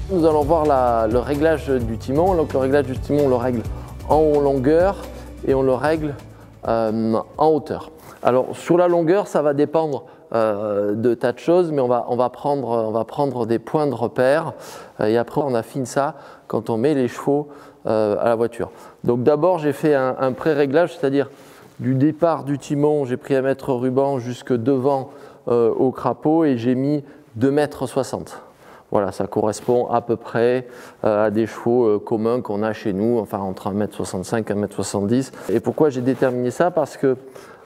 Nous allons voir le réglage du timon. Donc le réglage du timon, on le règle en longueur et on le règle en hauteur. Alors sur la longueur, ça va dépendre de tas de choses, mais on va prendre des points de repère et après on affine ça quand on met les chevaux à la voiture. Donc d'abord j'ai fait un pré-réglage, c'est-à-dire du départ du timon, j'ai pris 1 mètre ruban jusque devant au crapaud et j'ai mis 2,60 m. Voilà, ça correspond à peu près à des chevaux communs qu'on a chez nous, enfin entre 1,65 m et 1,70 m. Et pourquoi j'ai déterminé ça? Parce que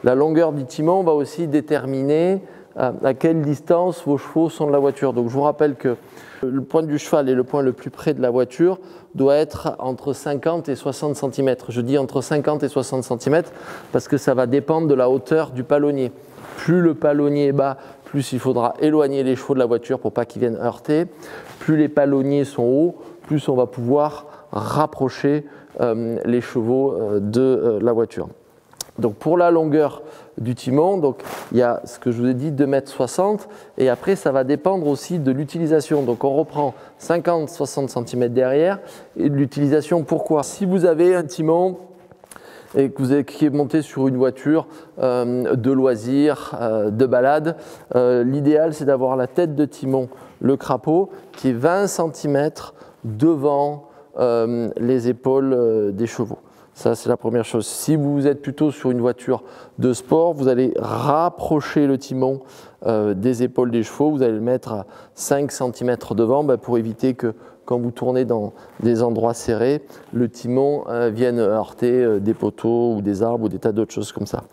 la longueur du timon va aussi déterminer à quelle distance vos chevaux sont de la voiture. Donc je vous rappelle que le point du cheval et le point le plus près de la voiture doit être entre 50 et 60 cm. Je dis entre 50 et 60 cm parce que ça va dépendre de la hauteur du palonnier. Plus le palonnier est bas, plus il faudra éloigner les chevaux de la voiture pour pas qu'ils viennent heurter. Plus les palonniers sont hauts, plus on va pouvoir rapprocher les chevaux de la voiture. Donc pour la longueur du timon, donc il y a ce que je vous ai dit, 2,60 m, et après ça va dépendre aussi de l'utilisation. Donc on reprend 50-60 cm derrière et de l'utilisation. Pourquoi? Si vous avez un timon et que qui est monté sur une voiture de loisirs, de balade, l'idéal c'est d'avoir la tête de timon, le crapaud, qui est 20 cm devant les épaules des chevaux. Ça, c'est la première chose. Si vous êtes plutôt sur une voiture de sport, vous allez rapprocher le timon des épaules des chevaux. Vous allez le mettre à 5 cm devant pour éviter que quand vous tournez dans des endroits serrés, le timon vienne heurter des poteaux ou des arbres ou des tas d'autres choses comme ça.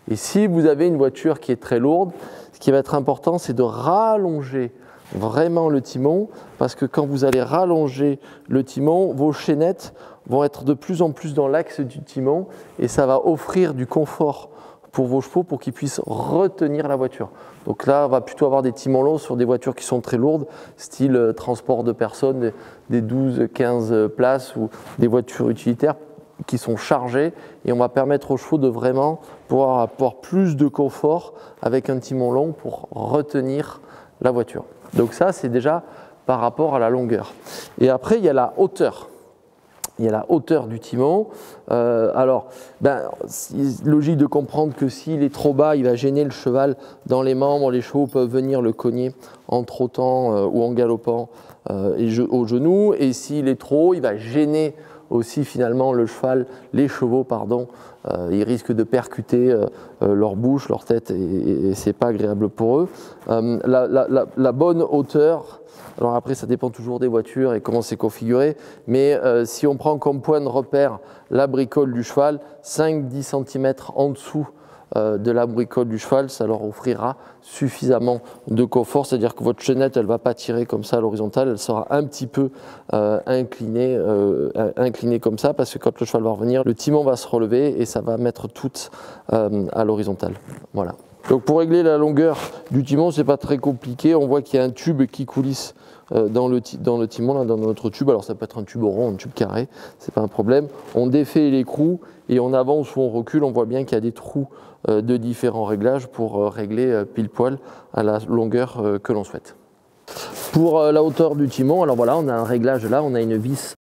Et si vous avez une voiture qui est très lourde, ce qui va être important, c'est de rallonger vraiment le timon, parce que quand vous allez rallonger le timon, vos chaînettes vont être de plus en plus dans l'axe du timon et ça va offrir du confort pour vos chevaux pour qu'ils puissent retenir la voiture. Donc là, on va plutôt avoir des timons longs sur des voitures qui sont très lourdes, style transport de personnes, des 12-15 places ou des voitures utilitaires qui sont chargées, et on va permettre aux chevaux de vraiment pouvoir avoir plus de confort avec un timon long pour retenir la voiture. Donc ça, c'est déjà par rapport à la longueur. Et après, il y a la hauteur. Il y a la hauteur du timon. C'est logique de comprendre que s'il est trop bas, il va gêner le cheval dans les membres. Les chevaux peuvent venir le cogner en trottant ou en galopant au genou. Et s'il est trop haut, il va gêner aussi finalement le cheval, les chevaux, pardon. Ils risquent de percuter leur bouche, leur tête, et ce n'est pas agréable pour eux. La bonne hauteur, alors après ça dépend toujours des voitures et comment c'est configuré, mais si on prend comme point de repère la bricole du cheval, 5-10 cm en dessous de la bricole du cheval, ça leur offrira suffisamment de confort, c'est-à-dire que votre chaînette, elle ne va pas tirer comme ça à l'horizontale, elle sera un petit peu inclinée comme ça, parce que quand le cheval va revenir, le timon va se relever et ça va mettre tout à l'horizontale. Voilà. Donc pour régler la longueur du timon, c'est pas très compliqué, on voit qu'il y a un tube qui coulisse dans le timon, là, dans notre tube. Alors ça peut être un tube rond, un tube carré, c'est pas un problème. On défait l'écrou et on avance ou on recule, on voit bien qu'il y a des trous de différents réglages pour régler pile poil à la longueur que l'on souhaite. Pour la hauteur du timon, alors voilà, on a un réglage là, on a une vis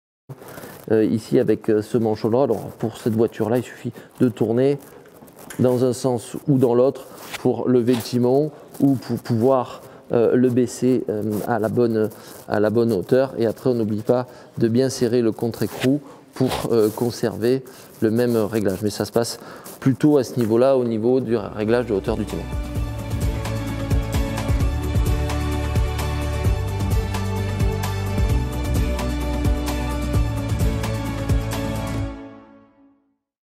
ici avec ce manchon-là. Alors pour cette voiture-là, il suffit de tourner dans un sens ou dans l'autre pour lever le timon ou pour pouvoir le baisser à la bonne hauteur. Et après, on n'oublie pas de bien serrer le contre-écrou pour conserver le même réglage. Mais ça se passe plutôt à ce niveau-là, au niveau du réglage de hauteur du timon.